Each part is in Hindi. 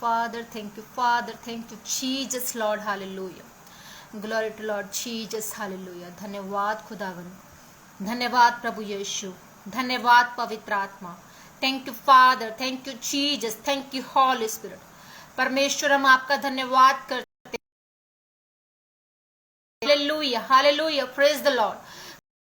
Father, thank you, Father, thank you, Jesus, Lord, hallelujah. Glory to Lord Jesus, hallelujah. धन्यवाद खुदावन, धन्यवाद प्रभु यीशु, धन्यवाद पवित्र आत्मा. Thank you father, thank you Jesus, thank you holy spirit. परमेश्वर हम आपका धन्यवाद करते हैं. Hallelujah, hallelujah, praise the lord.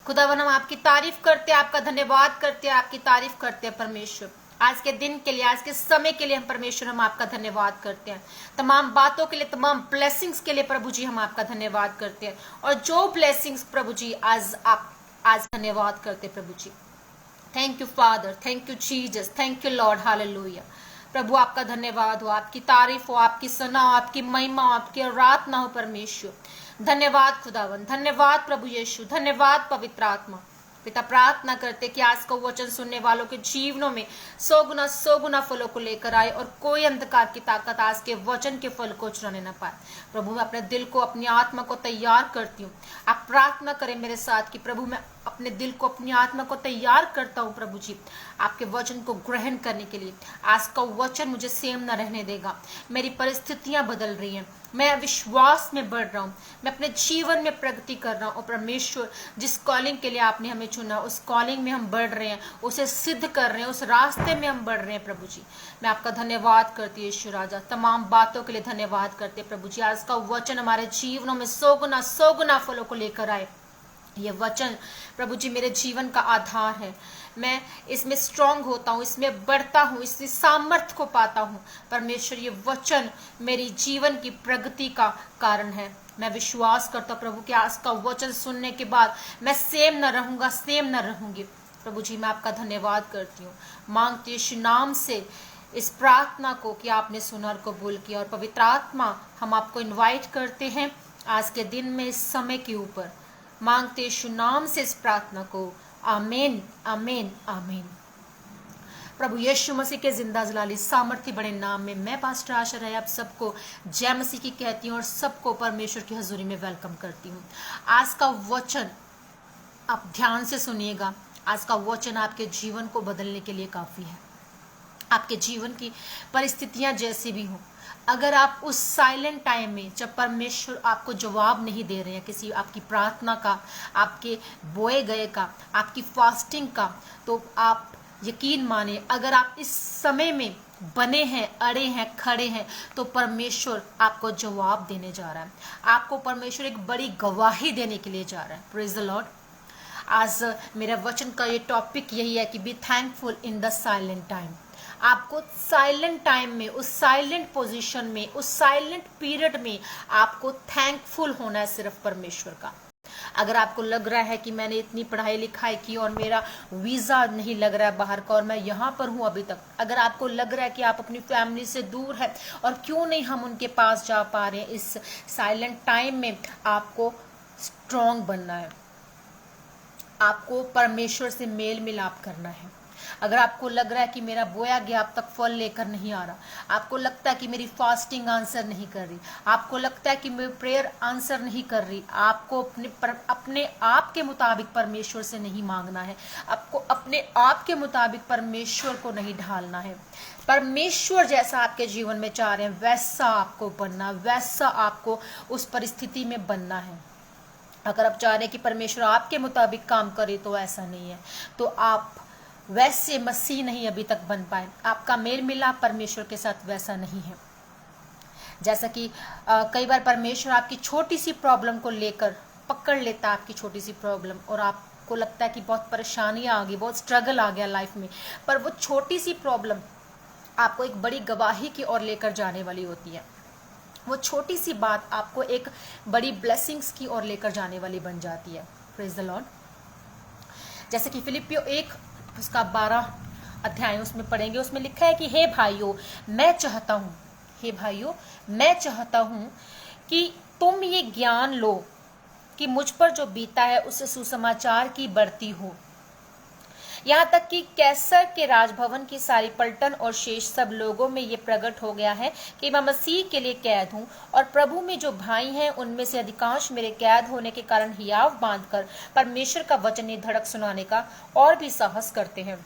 खुदावन हम आपकी तारीफ करते हैं, आपका धन्यवाद करते हैं, आपकी तारीफ करते हैं परमेश्वर. आज के दिन के लिए, आज के समय के लिए हम परमेश्वर हम आपका धन्यवाद करते हैं. तमाम बातों के लिए, तमाम ब्लेसिंग्स के लिए प्रभु जी हम आपका धन्यवाद करते हैं. और जो ब्लेसिंग्स प्रभु जी आज धन्यवाद करते हैं प्रभु जी. Thank you father, thank you Jesus, thank you lord, hallelujah. प्रभु आपका धन्यवाद हो, आपकी तारीफ हो, आपकी सना हो, आपकी महिमा हो, आपकी आराधना हो परमेश्वर. धन्यवाद खुदावन, धन्यवाद प्रभु यीशु, धन्यवाद पवित्र आत्मा. पिता प्रार्थना करते कि आज का वचन सुनने वालों के जीवनों में 100 गुना फलों को लेकर आए और कोई अंधकार की ताकत आज के वचन के फल को चुराने न पाए. प्रभु मैं अपने दिल को, अपनी आत्मा को तैयार करती हूँ. आप प्रार्थना करें मेरे साथ कि प्रभु मैं अपने दिल को, अपनी आत्मा को तैयार करता हूँ प्रभु जी आपके वचन को ग्रहण करने के लिए. आज का वचन मुझे सेम न रहने देगा. मेरी परिस्थितियां बदल रही हैं, मैं विश्वास में बढ़ रहा हूँ, मैं अपने जीवन में प्रगति कर रहा हूँ. और परमेश्वर जिस कॉलिंग के लिए आपने हमें चुना, उस कॉलिंग में हम बढ़ रहे हैं, उसे सिद्ध कर रहे हैं, उस रास्ते में हम बढ़ रहे हैं प्रभु जी. मैं आपका धन्यवाद करती हूँ यीशु राजा. तमाम बातों के लिए धन्यवाद करते हैं प्रभु जी. आज का वचन हमारे जीवनों में 100 गुना फलों को लेकर आए. ये वचन प्रभु जी मेरे जीवन का आधार है. मैं इसमें स्ट्रांग होता हूँ, इसमें बढ़ता हूँ, इसमें सामर्थ्य को पाता हूँ. परमेश्वर ये वचन मेरी जीवन की प्रगति का कारण है. मैं विश्वास करता हूँ प्रभु कि आज का वचन सुनने के बाद मैं सेम न रहूंगा, सेम न रहूंगी. प्रभु जी मैं आपका धन्यवाद करती हूँ. मांगती यीशु नाम से इस प्रार्थना को कि आपने सुना और कबूल किया. और पवित्र आत्मा हम आपको इन्वाइट करते हैं आज के दिन में, इस समय के ऊपर. मांगते यीशु नाम से इस प्रार्थना को. आमीन, आमीन, आमीन. प्रभु यीशु मसीह के जिंदा जलाली सामर्थ्य बड़े नाम में मैं पास्टर आशा राय आप सबको जय मसीह की कहती हूँ और सबको परमेश्वर की हजूरी में वेलकम करती हूँ. आज का वचन आप ध्यान से सुनिएगा. आज का वचन आपके जीवन को बदलने के लिए काफी है. आपके जीवन की परिस्थितियां जैसी भी हो, अगर आप उस साइलेंट टाइम में जब परमेश्वर आपको जवाब नहीं दे रहे हैं किसी आपकी प्रार्थना का, आपके बोए गए का, आपकी फास्टिंग का, तो आप यकीन माने अगर आप इस समय में बने हैं, अड़े हैं, खड़े हैं, तो परमेश्वर आपको जवाब देने जा रहा है. आपको परमेश्वर एक बड़ी गवाही देने के लिए जा रहा है. Praise the Lord. आज मेरा वचन का ये टॉपिक यही है कि be thankful in the silent time. आपको साइलेंट टाइम में, उस साइलेंट पोजीशन में, उस साइलेंट पीरियड में आपको थैंकफुल होना है सिर्फ परमेश्वर का. अगर आपको लग रहा है कि मैंने इतनी पढ़ाई लिखाई की और मेरा वीज़ा नहीं लग रहा है बाहर का और मैं यहाँ पर हूँ अभी तक, अगर आपको लग रहा है कि आप अपनी फैमिली से दूर है और क्यों नहीं हम उनके पास जा पा रहे हैं, इस साइलेंट टाइम में आपको स्ट्रांग बनना है. आपको परमेश्वर से मेल मिलाप करना है. अगर आपको लग रहा है कि मेरा बोया गया अब तक फल लेकर नहीं आ रहा, आपको लगता है कि मेरी फास्टिंग आंसर नहीं कर रही, आपको लगता है कि मेरी प्रेयर आंसर नहीं कर रही, आपको अपने आप के मुताबिक परमेश्वर से नहीं मांगना है, आपको अपने आप के मुताबिक परमेश्वर को नहीं ढालना है. परमेश्वर जैसा आपके जीवन में चाह रहे हैं वैसा आपको बनना, वैसा आपको उस परिस्थिति में बनना है. अगर आप चाह रहे हैं कि परमेश्वर आपके मुताबिक काम करे तो ऐसा नहीं है, तो आप वैसे मसीह नहीं अभी तक बन पाए. आपका मेल मिलाप परमेश्वर के साथ वैसा नहीं है. जैसा कि कई बार परमेश्वर आपकी छोटी सी प्रॉब्लम को लेकर पकड़ लेता है, आपकी छोटी सी प्रॉब्लम, और आपको लगता है कि बहुत परेशानियां आ गई, बहुत स्ट्रगल आ गया लाइफ में, पर वो छोटी सी प्रॉब्लम आपको एक बड़ी गवाही की ओर लेकर जाने वाली होती है. वो छोटी सी बात आपको एक बड़ी ब्लेसिंग्स की ओर लेकर जाने वाली बन जाती है. Praise the Lord. जैसे कि फिलिपियो 1 उसका 12 अध्याय उसमें पढ़ेंगे. उसमें लिखा है कि हे भाइयों मैं चाहता हूँ, हे भाइयों मैं चाहता हूँ कि तुम ये ज्ञान लो कि मुझ पर जो बीता है उससे सुसमाचार की बढ़ती हो, यहाँ तक कि कैसर के राजभवन की सारी पलटन और शेष सब लोगों में ये प्रकट हो गया है कि मैं मसीह के लिए कैद हूँ, और प्रभु में जो भाई हैं उनमें से अधिकांश मेरे कैद होने के कारण हियाव बांधकर परमेश्वर का वचन धड़क सुनाने का और भी साहस करते हैं.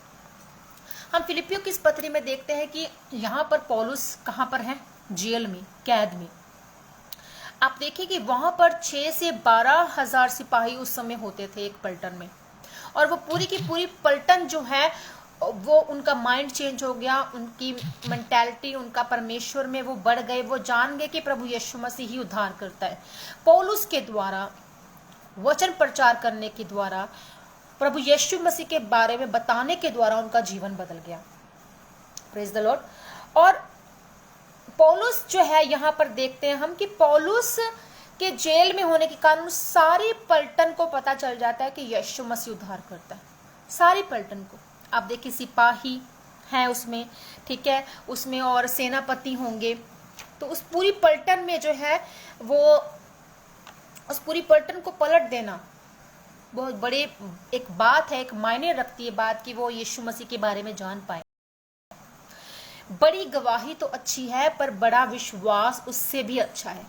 हम फिलिपियों की इस पत्री में देखते हैं कि यहाँ पर पौलुस कहाँ पर है, जेल में, कैद में। आप देखिए कि वहां पर 6 से 12,000 सिपाही उस समय होते थे एक पलटन में, और वो पूरी की पूरी पलटन जो है वो उनका माइंड चेंज हो गया, उनकी मेंटालिटी, उनका परमेश्वर में वो बढ़ गए, वो जान गए कि प्रभु यीशु मसीह ही उद्धार करता है। पौलुस के द्वारा वचन प्रचार करने के द्वारा, प्रभु यीशु मसीह के बारे में बताने के द्वारा उनका जीवन बदल गया। Praise the Lord. और पौलुस जो है यहाँ पर देखते हैं हम कि पौलुस के जेल में होने के कारण सारी पलटन को पता चल जाता है कि यीशु मसीह उद्धार करता है, सारी पलटन को। आप देखिए सिपाही हैं उसमें, ठीक है, उसमें और सेनापति होंगे, तो उस पूरी पलटन में जो है वो उस पूरी पलटन को पलट देना बहुत बड़े एक बात है, एक मायने रखती है बात कि वो यीशु मसीह के बारे में जान पाए। बड़ी गवाही तो अच्छी है, पर बड़ा विश्वास उससे भी अच्छा है।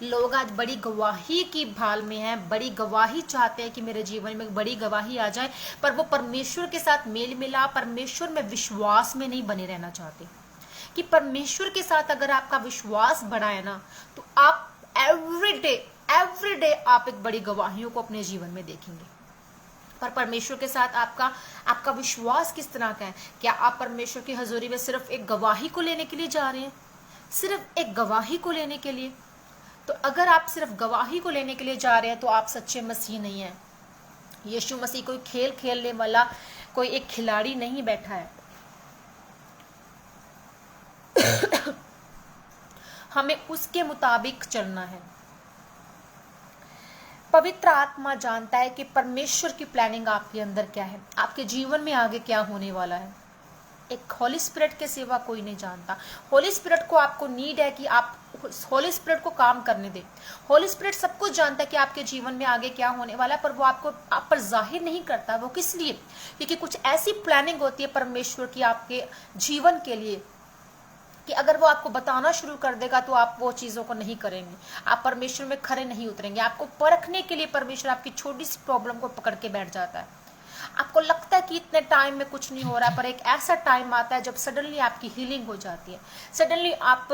लोग आज बड़ी गवाही की भाल में हैं, बड़ी गवाही चाहते हैं कि मेरे जीवन में बड़ी गवाही आ जाए, पर वो परमेश्वर के साथ मेल मिला, परमेश्वर में विश्वास में नहीं बने रहना चाहते। कि परमेश्वर के साथ अगर आपका विश्वास बढ़ा है ना, तो आप एवरी डे आप एक बड़ी गवाहियों को अपने जीवन में देखेंगे। पर परमेश्वर के साथ आपका विश्वास किस तरह का है? क्या आप परमेश्वर की हजूरी में सिर्फ एक गवाही को लेने के लिए जा रहे हैं, सिर्फ एक गवाही को लेने के लिए? तो अगर आप सिर्फ गवाही को लेने के लिए जा रहे हैं तो आप सच्चे मसीह नहीं हैं। यीशु मसीह कोई खेल खेलने वाला कोई एक खिलाड़ी नहीं बैठा है। हमें उसके मुताबिक चलना है। पवित्र आत्मा जानता है कि परमेश्वर की प्लानिंग आपके अंदर क्या है, आपके जीवन में आगे क्या होने वाला है। एक होली स्पिरिट के सिवा कोई नहीं जानता। होली स्पिरिट को आपको नीड है कि आप होली स्पिरिट को काम करने दें। होली स्पिरिट सब कुछ जानता है कि आपके जीवन में आगे क्या होने वाला है, पर वो आप पर जाहिर नहीं करता। वो किस लिए? क्योंकि कुछ ऐसी प्लानिंग होती है परमेश्वर की आपके जीवन के लिए कि अगर वो आपको बताना शुरू कर देगा तो आप वो चीज़ों को नहीं करेंगे, आप परमेश्वर में खरे नहीं उतरेंगे। आपको परखने के लिए परमेश्वर आपकी छोटी सी प्रॉब्लम को पकड़ के बैठ जाता है। आपको लगता है कि इतने टाइम में कुछ नहीं हो रहा है, पर एक ऐसा टाइम आता है जब सडनली आपकी हीलिंग हो जाती है, सडनली आप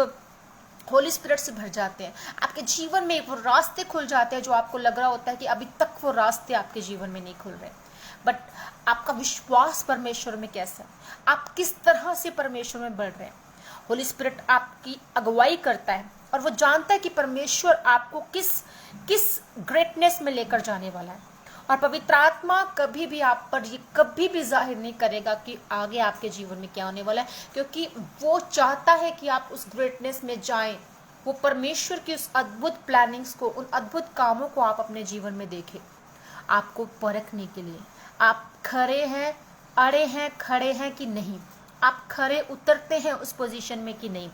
होली स्पिरिट से भर जाते हैं, आपके जीवन में वो रास्ते खुल जाते हैं जो आपको लग रहा होता है कि अभी तक वो रास्ते आपके जीवन में नहीं खुल रहे। बट आपका विश्वास परमेश्वर में कैसा है, आप किस तरह से परमेश्वर में बढ़ रहे हैं। होली स्पिरिट आपकी अगुवाई करता है और वो जानता है कि परमेश्वर आपको किस ग्रेटनेस में लेकर जाने वाला है। और पवित्र आत्मा कभी भी आप पर ये कभी भी जाहिर नहीं करेगा कि आगे आपके जीवन में क्या होने वाला है, क्योंकि वो चाहता है कि आप उस ग्रेटनेस में जाएं। वो परमेश्वर की उस अद्भुत प्लानिंग्स को, उन अद्भुत कामों को आप अपने जीवन में देखें। आपको परखने के लिए आप खरे हैं, अड़े हैं, खड़े हैं कि नहीं, आप खरे उतरते हैं उस पोजीशन में कि नहीं।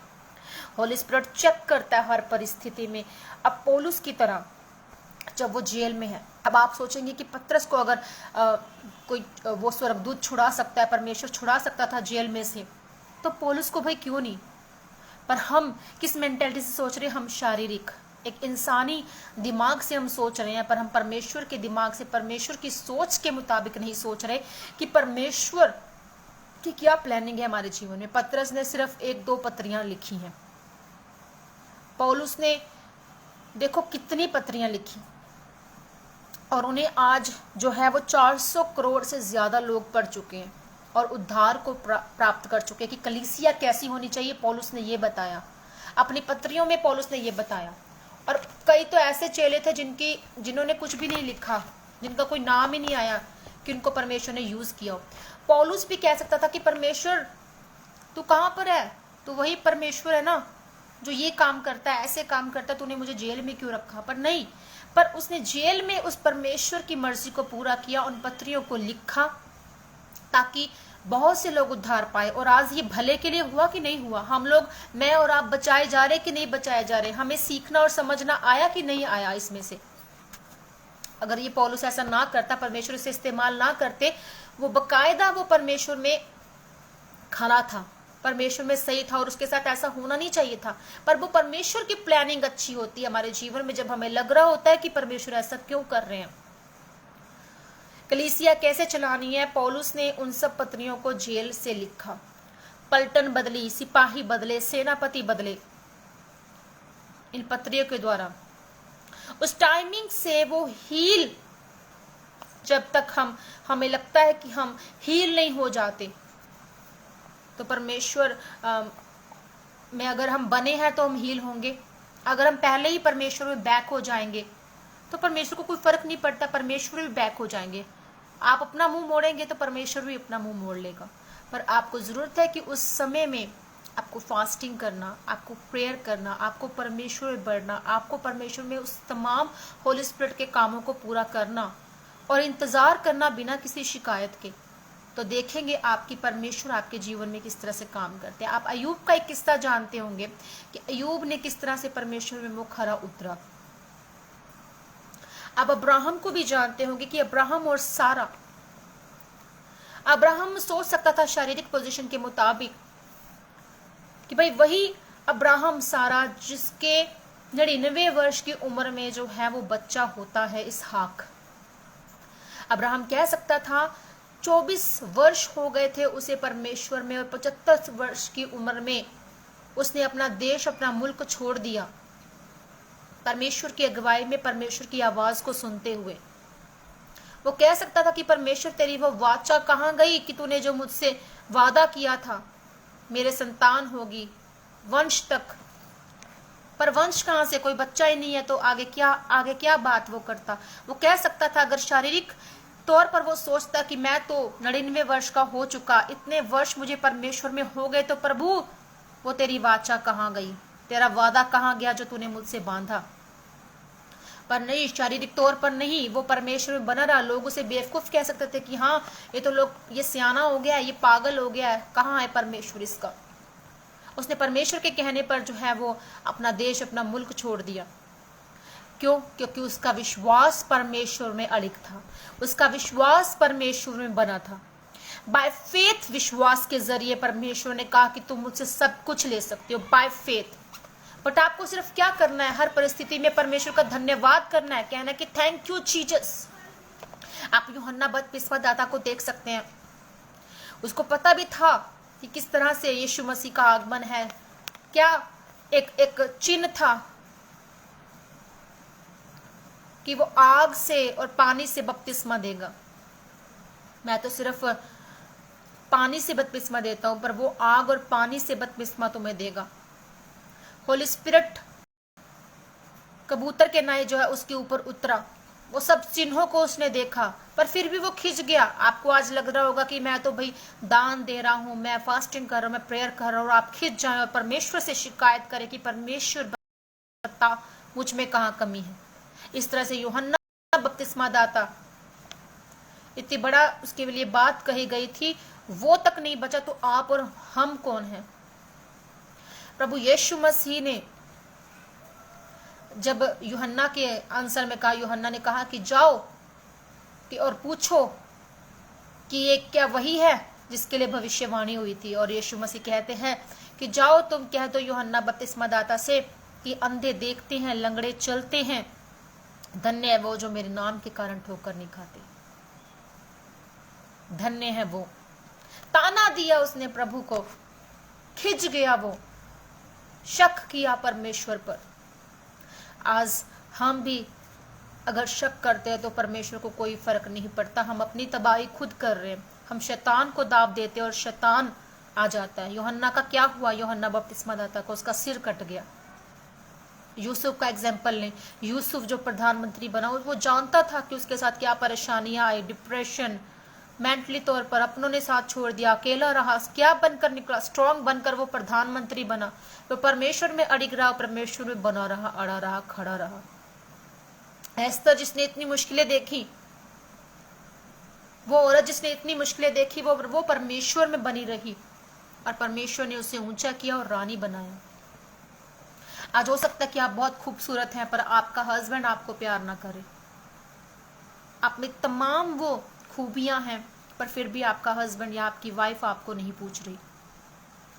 होली स्पिरिट चेक करता है हर परिस्थिति में। अब पौलुस की तरह जब वो जेल में है, अब आप सोचेंगे कि पतरस को अगर कोई वो स्वर्गदूत छुड़ा सकता है, परमेश्वर छुड़ा सकता था जेल में से, तो पौलुस को भाई क्यों नहीं? पर हम किस मेंटालिटी से सोच रहे हैं? हम शारीरिक एक इंसानी दिमाग से हम सोच रहे हैं, पर हम परमेश्वर के दिमाग से, परमेश्वर की सोच के मुताबिक नहीं सोच रहे कि परमेश्वर की क्या प्लानिंग है हमारे जीवन में। पतरस ने सिर्फ 1-2 पत्रियां लिखी हैं, पौलुस ने देखो कितनी पत्रियां लिखी, और उन्हें आज जो है वो 400 करोड़ से ज्यादा लोग पढ़ चुके हैं और उद्धार को प्राप्त कर चुके हैं। कि कलीसिया कैसी होनी चाहिए पौलुस ने ये बताया, अपनी पत्रियों में पौलुस ने ये बताया। और कई तो ऐसे चेले थे जिन्होंने कुछ भी नहीं लिखा, जिनका कोई नाम ही नहीं आया कि उनको परमेश्वर ने यूज किया। पौलुस भी कह सकता था कि परमेश्वर तू कहाँ पर है, तो वही परमेश्वर है ना जो ये काम करता है, ऐसे काम करता है, तूने मुझे जेल में क्यों रखा? पर नहीं, पर उसने जेल में उस परमेश्वर की मर्जी को पूरा किया, उन पत्रियों को लिखा ताकि बहुत से लोग उद्धार पाए। और आज ये भले के लिए हुआ कि नहीं हुआ? हम लोग, मैं और आप बचाए जा रहे कि नहीं बचाए जा रहे? हमें सीखना और समझना आया कि नहीं आया इसमें से? अगर ये पौलुस ऐसा ना करता, परमेश्वर से इस्तेमाल ना करते, वो बकायदा वो परमेश्वर में खड़ा था, परमेश्वर में सही था, और उसके साथ ऐसा होना नहीं चाहिए था। पर वो परमेश्वर की प्लानिंग अच्छी होती है हमारे जीवन में, जब हमें लग रहा होता है कि परमेश्वर ऐसा क्यों कर रहे हैं। कलीसिया कैसे चलानी है, पौलुस ने उन सब पत्नियों को जेल से लिखा। पलटन बदली, सिपाही बदले, सेनापति बदले इन पत्रियों के द्वारा। उस टाइमिंग से वो हील, जब तक हमें लगता है कि हम हील नहीं हो जाते, तो परमेश्वर में अगर हम बने हैं तो हम हील होंगे। अगर हम पहले ही परमेश्वर में बैक हो जाएंगे तो परमेश्वर को कोई फर्क नहीं पड़ता, परमेश्वर भी बैक हो जाएंगे। आप अपना मुंह मोड़ेंगे तो परमेश्वर भी अपना मुंह मोड़ लेगा। पर आपको जरूरत है कि उस समय में आपको फास्टिंग करना, आपको प्रेयर करना, आपको परमेश्वर में बढ़ना, आपको परमेश्वर में उस तमाम होली स्पिरिट के कामों को पूरा करना और इंतजार करना बिना किसी शिकायत के। तो देखेंगे आपकी परमेश्वर आपके जीवन में किस तरह से काम करते हैं। आप अयूब का एक किस्सा जानते होंगे कि अयूब ने किस तरह से परमेश्वर में मुख खरा उतरा। आप अब्राहम को भी जानते होंगे कि अब्राहम और सारा, अब्राहम सोच सकता था शारीरिक पोजीशन के मुताबिक कि भाई वही अब्राहम सारा जिसके 99 वर्ष की उम्र में जो है वो बच्चा होता है इसहाक। अब्राहम कह सकता था 24 वर्ष हो गए थे उसे परमेश्वर में, और 75 वर्ष की उम्र में उसने अपना देश, अपना मुल्क छोड़ दिया परमेश्वर की अगुवाई में, परमेश्वर की आवाज को सुनते हुए। वो कह सकता था कि परमेश्वर तेरी वो वाचा कहाँ गई कि तूने जो मुझसे वादा किया था मेरे संतान होगी वंश तक। पर वंश कहाँ से, कोई बच्चा ही नहीं है तो आगे क्या बात वो करता। वो कह सकता था अगर शारीरिक तौर पर वो सोचता कि मैं तो 99 वर्ष का हो चुका, इतने वर्ष मुझे परमेश्वर में हो गए, तो प्रभु वो तेरी वाचा कहाँ गई, तेरा वादा कहाँ गया जो तूने मुझसे बांधा। पर नहीं, शारीरिक तौर पर नहीं, वो परमेश्वर में बना रहा। लोग उसे बेवकूफ कह सकते थे कि हाँ ये सियाना हो गया है, ये पागल हो गया है, कहाँ है परमेश्वर इसका। उसने परमेश्वर के कहने पर जो है वो अपना देश, अपना मुल्क छोड़ दिया। क्यों? क्योंकि उसका विश्वास परमेश्वर में अड़िग था, उसका विश्वास परमेश्वर में बना था। बाय फेथ, विश्वास के जरिए परमेश्वर ने कहा कि तुम मुझसे सब कुछ ले सकते हो, बाय फेथ। बट आपको सिर्फ क्या करना है, हर परिस्थिति में परमेश्वर का धन्यवाद करना है, कहना कि थैंक यू जीसस। आप यूहन्ना बपतिस्मा दाता को देख सकते हैं, उसको पता भी था कि किस तरह से यीशु मसीह का आगमन है। क्या एक चिन्ह था कि वो आग से और पानी से बपतिस्मा देगा। मैं तो सिर्फ पानी से बपतिस्मा देता हूं, पर वो आग और पानी से बपतिस्मा तुम्हें देगा। होली स्पिरिट कबूतर के नए जो है उसके ऊपर उतरा, वो सब चिन्हों को उसने देखा, पर फिर भी वो खिंच गया। आपको आज लग रहा होगा कि मैं तो भाई दान दे रहा हूं, मैं फास्टिंग कर रहा हूं, मैं प्रेयर कर रहा हूं, और आप खिंच जाएं और परमेश्वर से शिकायत करें कि परमेश्वर बता मुझ में कहाँ कमी है। इस तरह से यूहन्ना बपतिस्मा दाता, इतनी बड़ा उसके लिए बात कही गई थी, वो तक नहीं बचा तो आप और हम कौन हैं। प्रभु यीशु मसीह ने जब यूहन्ना के आंसर में कहा, यूहन्ना ने कहा कि जाओ कि और पूछो कि ये क्या वही है जिसके लिए भविष्यवाणी हुई थी। और यीशु मसीह कहते हैं कि जाओ तुम कह दो यूहन्ना बपतिस्मा दाता से कि अंधे देखते हैं, लंगड़े चलते हैं, धन्य है वो जो मेरे नाम के कारण ठोकर नहीं खाते, धन्य है वो। ताना दिया उसने प्रभु को, खिंच गया वो, शक किया परमेश्वर पर। आज हम भी अगर शक करते हैं तो परमेश्वर को कोई फर्क नहीं पड़ता, हम अपनी तबाही खुद कर रहे हैं। हम शैतान को दाव देते हैं और शैतान आ जाता है। यूहन्ना का क्या हुआ? यूहन्ना बपतिस्मा दाता को उसका सिर कट गया। यूसुफ का एग्जाम्पल लें, यूसुफ जो प्रधानमंत्री बना, वो जानता था कि उसके साथ क्या परेशानियां आई, डिप्रेशन, मेंटली तौर पर अपनों ने साथ छोड़ दिया, अकेला रहा, क्या बनकर निकला? स्ट्रांग बनकर वो प्रधानमंत्री बना। तो परमेश्वर में अड़िग रहा, परमेश्वर में बना रहा, अड़ा रहा, खड़ा रहा। एस्तर जिसने इतनी मुश्किलें देखी, वो औरत जिसने इतनी मुश्किलें देखी, वो परमेश्वर में बनी रही और परमेश्वर ने उसे ऊंचा किया और रानी बनाया। आज हो सकता है कि आप बहुत खूबसूरत हैं पर आपका हस्बैंड आपको प्यार ना करे, आप में तमाम वो खूबियां हैं पर फिर भी आपका हस्बैंड या आपकी वाइफ आपको नहीं पूछ रही।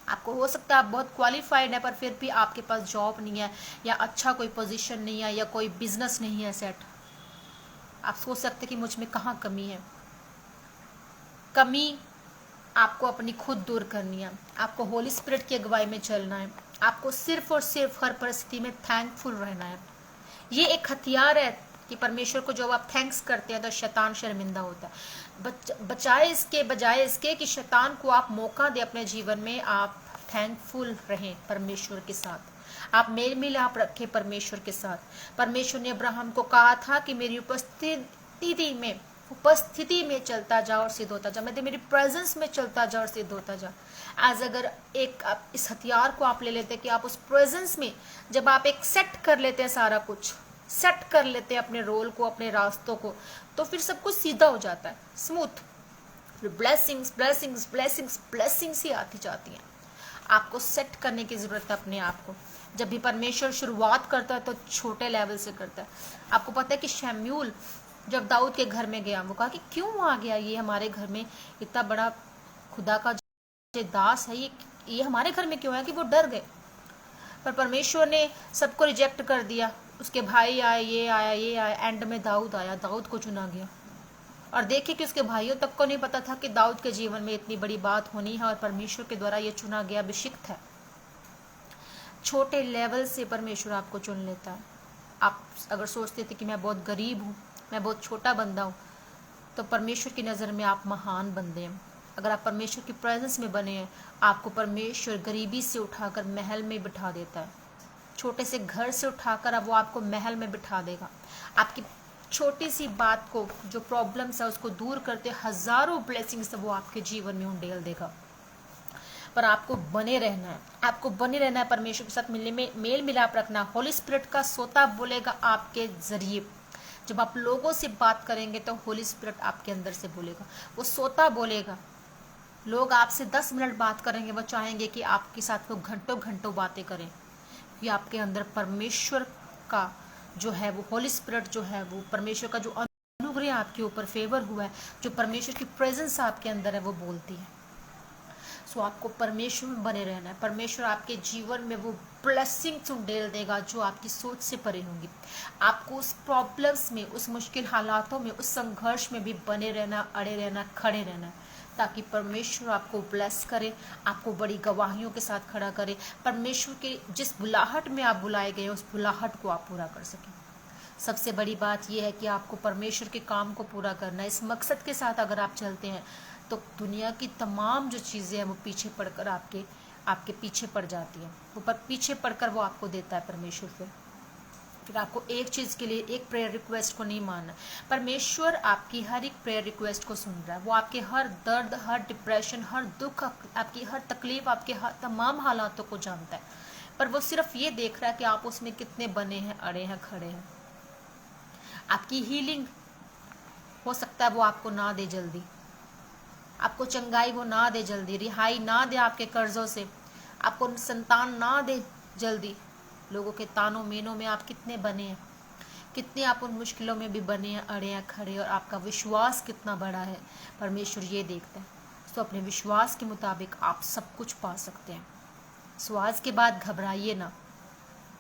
आपको हो सकता है आप बहुत क्वालिफाइड है पर फिर भी आपके पास जॉब नहीं है, या अच्छा कोई पोजीशन नहीं है, या कोई बिजनेस नहीं है सेट। आप सोच सकते कि मुझ में कहाँ कमी है। कमी आपको अपनी खुद दूर करनी है, आपको होली स्पिरिट की अगुवाई में चलना है, आपको सिर्फ और सिर्फ हर परिस्थिति में थैंकफुल रहना है। ये एक हथियार है कि परमेश्वर को जब आप थैंक्स करते हैं तो शैतान शर्मिंदा होता है। बजाय इसके कि शैतान को आप मौका दे अपने जीवन में, आप थैंकफुल रहें परमेश्वर के साथ, आप मेल मिलाप रखें परमेश्वर के साथ। परमेश्वर ने अब्राहम को कहा था कि मेरी उपस्थिति में चलता जा और सिद्ध होता जा, मेरी प्रेजेंस में चलता जा और सिद्ध होता जा। आज अगर एक आप इस हथियार को आप ले लेते हैं कि आप उस प्रेजेंस में जब आप एक सेट कर लेते हैं, सारा कुछ सेट कर लेते हैं अपने रोल को, अपने रास्तों को, तो फिर सब कुछ सीधा हो जाता है, smooth. Blessings blessings blessings blessings ही आती जाती हैं। आपको सेट करने की जरूरत है अपने आप को। जब भी परमेश्वर शुरुआत करता है तो छोटे लेवल से करता है। आपको पता है कि शमूएल जब दाऊद के घर में गया, वो कहा कि क्यों आ गया ये हमारे घर में, इतना बड़ा खुदा का दास है, ये हमारे घर में क्यों है, कि वो डर गए। पर परमेश्वर ने सबको रिजेक्ट कर दिया। उसके भाई आए, ये आया, एंड में दाऊद आया, दाऊद को चुना गया। और देखिए कि उसके भाइयों तक को नहीं पता था कि दाऊद के जीवन में इतनी बड़ी बात होनी है और परमेश्वर के द्वारा ये चुना गया अभिषिक्त है। छोटे लेवल से परमेश्वर आपको चुन लेता है। आप अगर सोचते थे कि मैं बहुत गरीब हूँ, मैं बहुत छोटा बंदा हूँ, तो परमेश्वर की नज़र में आप महान बंदे हैं। अगर आप परमेश्वर की प्रेजेंस में बने हैं, आपको परमेश्वर गरीबी से उठाकर महल में बिठा देता है। छोटे से घर से उठाकर अब वो आपको महल में बिठा देगा। आपकी छोटी सी बात को, जो प्रॉब्लम्स है उसको दूर करते हजारों ब्लेसिंग्स वो आपके जीवन में उंडेल देगा। पर आपको बने रहना है, आपको बने रहना है, परमेश्वर के साथ मिलने में मेल मिलाप रखना। होली स्पिरिट का सोता बोलेगा आपके जरिए। जब आप लोगों से बात करेंगे तो होली स्पिरिट आपके अंदर से बोलेगा, वो सोता बोलेगा। लोग आपसे 10 मिनट बात करेंगे, वो चाहेंगे कि आपके साथ वो घंटों घंटों बातें करें। ये आपके अंदर परमेश्वर का जो है, वो होली स्पिरिट जो है, वो परमेश्वर का जो अनुग्रह आपके ऊपर फेवर हुआ है, जो परमेश्वर की प्रेजेंस आपके अंदर है, वो बोलती है। सो आपको परमेश्वर में बने रहना है। परमेश्वर आपके जीवन में वो ब्लेसिंग्स उंडेल देगा जो आपकी सोच से परे होंगी। आपको उस प्रॉब्लम्स में, उस मुश्किल हालातों में, उस संघर्ष में भी बने रहना, अड़े रहना, खड़े रहना, ताकि परमेश्वर आपको ब्लेस करे, आपको बड़ी गवाहियों के साथ खड़ा करे। परमेश्वर के जिस बुलाहट में आप बुलाए गए, उस बुलाहट को आप पूरा कर सकें। सबसे बड़ी बात यह है कि आपको परमेश्वर के काम को पूरा करना है। इस मकसद के साथ अगर आप चलते हैं तो दुनिया की तमाम जो चीज़ें हैं वो पीछे पड़कर आपके पीछे पड़ जाती हैं। ऊपर पीछे पड़कर वो आपको देता है परमेश्वर फिर आपको एक चीज़ के लिए, एक प्रेयर रिक्वेस्ट को नहीं मानना। परमेश्वर आपकी हर एक प्रेयर रिक्वेस्ट को सुन रहा है। वो आपके हर दर्द, हर डिप्रेशन, हर दुख, आपकी हर तकलीफ, आपके हर तमाम हालातों को जानता है। पर वो सिर्फ ये देख रहा है कि आप उसमें कितने बने हैं, अड़े हैं, खड़े हैं। आपकी हीलिंग हो सकता है वो आपको ना दे जल्दी, आपको चंगाई वो ना दे जल्दी, रिहाई ना दे आपके कर्जों से, आपको संतान ना दे जल्दी। लोगों के तानों मेनों में आप कितने बने हैं, कितने आप उन मुश्किलों में भी बने हैं, अड़े हैं, खड़े हैं, और आपका विश्वास कितना बड़ा है, परमेश्वर ये देखता है। तो अपने विश्वास के मुताबिक आप सब कुछ पा सकते हैं। सो आज के बाद घबराइए ना,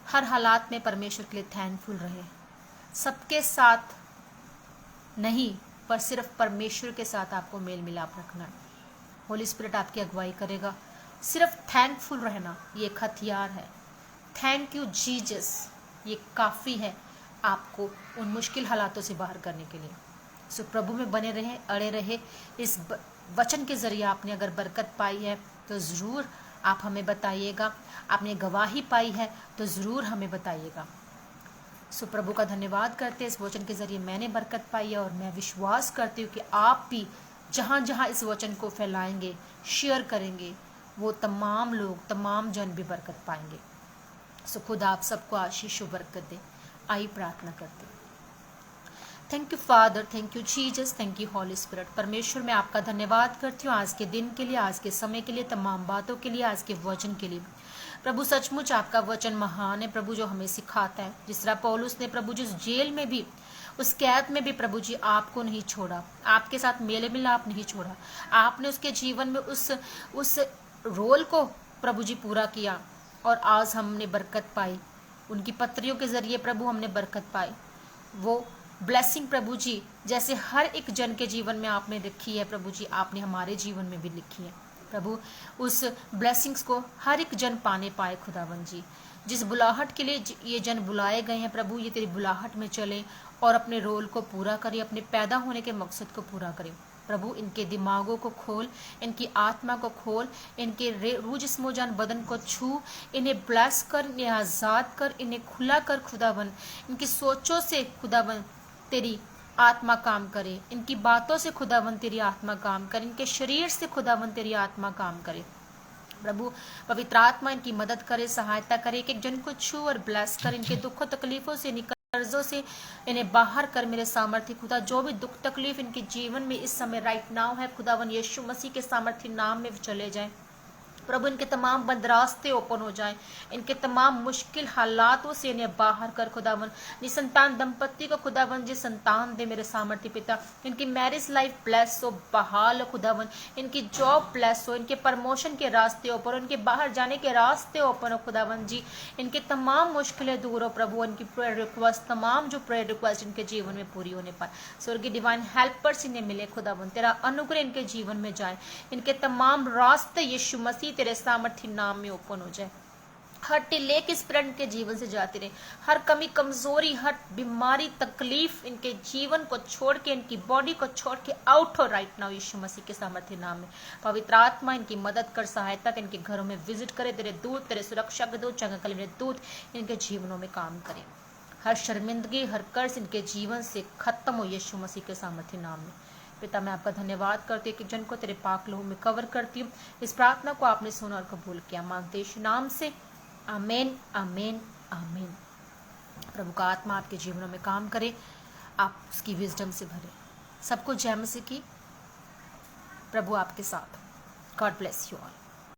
हर हालात में परमेश्वर के लिए थैंकफुल रहे। सबके साथ नहीं, पर सिर्फ परमेश्वर के साथ आपको मेल मिलाप रखना है। होली स्पिरिट आपकी अगुवाई करेगा। सिर्फ थैंकफुल रहना ये एक हथियार है। थैंक यू जीसस, ये काफ़ी है आपको उन मुश्किल हालातों से बाहर करने के लिए। सो प्रभु में बने रहें, अड़े रहे। इस वचन के ज़रिए आपने अगर बरकत पाई है तो ज़रूर आप हमें बताइएगा। आपने गवाही पाई है तो ज़रूर हमें बताइएगा। सो प्रभु का धन्यवाद करते हैं। इस वचन के ज़रिए मैंने बरकत पाई है और मैं विश्वास करती हूँ कि आप भी जहाँ जहाँ इस वचन को फैलाएंगे, शेयर करेंगे, वो तमाम लोग, तमाम जन भी बरकत पाएंगे। सो खुदा आप सबको आशीष और बरकत दे। आई प्रार्थना करते हैं। Thank you father, thank you Jesus, thank you holy spirit. परमेश्वर मैं आपका धन्यवाद करती हूँ आज के दिन के लिए, आज के समय के लिए, तमाम बातों के लिए, आज के वचन के लिए। प्रभु सचमुच आपका वचन महान है प्रभु, जो हमें सिखाता है। जिस तरह पौलुस ने प्रभु जिस जेल में भी, उस कैद में भी प्रभु जी आपको नहीं छोड़ा, आपके साथ मेल मिलाप नहीं छोड़ा। आपने उसके जीवन में उस रोल को प्रभु जी पूरा किया और आज हमने बरकत पाई। उनकी पत्रियों के जरिए प्रभु हमने बरकत पाई। वो ब्लेसिंग प्रभु जी जैसे हर एक जन के जीवन में आपने लिखी है प्रभु जी, आपने हमारे जीवन में भी लिखी है प्रभु। उस ब्लेसिंग्स को हर एक जन पाने पाए खुदावन जी। जिस बुलाहट के लिए ये जन बुलाए गए हैं प्रभु, ये तेरी बुलाहट में चले और अपने रोल को पूरा करे, अपने पैदा होने के मकसद को पूरा करे प्रभु। इनके दिमागों को खोल, इनकी आत्मा को खोल, इनके रूह जिस्मो जान बदन को छू, इन्हें ब्लेस कर, इन्हें आज़ाद कर, इन्हें खुला कर खुदावन। इनकी सोचों से खुदावन तेरी आत्मा काम करे, इनकी बातों से खुदावन तेरी आत्मा काम करे, इनके शरीर से खुदावन तेरी आत्मा काम करे प्रभु। पवित्र आत्मा इनकी मदद करे, सहायता करे, एक एक जन को छू और ब्लेस कर, इनके दुखों तकलीफों से, कर्जों से इन्हें बाहर कर मेरे सामर्थ्य खुदा। जो भी दुख तकलीफ इनके जीवन में इस समय राइट नाउ है खुदावन, यीशु मसीह के सामर्थ्य नाम में चले जाएं प्रभु। इनके तमाम बंद रास्ते ओपन हो जाएं, इनके तमाम मुश्किल हालातों से इन्हें बाहर कर खुदावन। निसंतान दंपत्ति को खुदावन जी संतान दे मेरे सामर्थ्य पिता। इनकी मैरिज लाइफ ब्लेस हो, बहाल हो खुदावन। इनकी जॉब ब्लेस हो, इनके प्रमोशन के रास्ते ओपन हो, इनके बाहर जाने के रास्ते ओपन हो खुदावन जी। इनके तमाम मुश्किलें दूर हो प्रभु। इनकी प्रेयर रिक्वेस्ट, तमाम जो प्रेयर रिक्वेस्ट इनके जीवन में पूरी होने पर स्वर्गीय डिवाइन हेल्पर्स इन्हें मिले खुदावन। तेरा अनुग्रह इनके जीवन में जाए, इनके तमाम रास्ते यीशु मसीह तेरे सामर्थ्य नाम में ओपन हो जाए। हर टिले के स्पिरिट के जीवन से जाती रहे, हर कमी कमजोरी, हर बीमारी तकलीफ इनके जीवन को छोड़ के, इनकी बॉडी को छोड़ के आउट हो राइट नाउ यीशु मसीह के सामर्थ्य नाम में। पवित्र आत्मा इनकी मदद कर, सहायता कर, इनके घरों में विजिट करे। तेरे दूत, तेरे सुरक्षा के दूत, चंगा कलीम दूत इनके जीवनों में काम करे। हर शर्मिंदगी, हर कर्ज इनके जीवन से खत्म हो यीशु मसीह के सामर्थ्य नाम में। पिता मैं आपका धन्यवाद करती हूँ कि जन को तेरे पाक लहू में कवर करती हूँ। इस प्रार्थना को आपने सुना और कबूल किया, मांगते यीशु नाम से, आमीन आमीन आमीन। प्रभु का आत्मा आपके जीवनों में काम करे, आप उसकी विजडम से भरे। सबको जय मसीह की। प्रभु आपके साथ। God bless you all.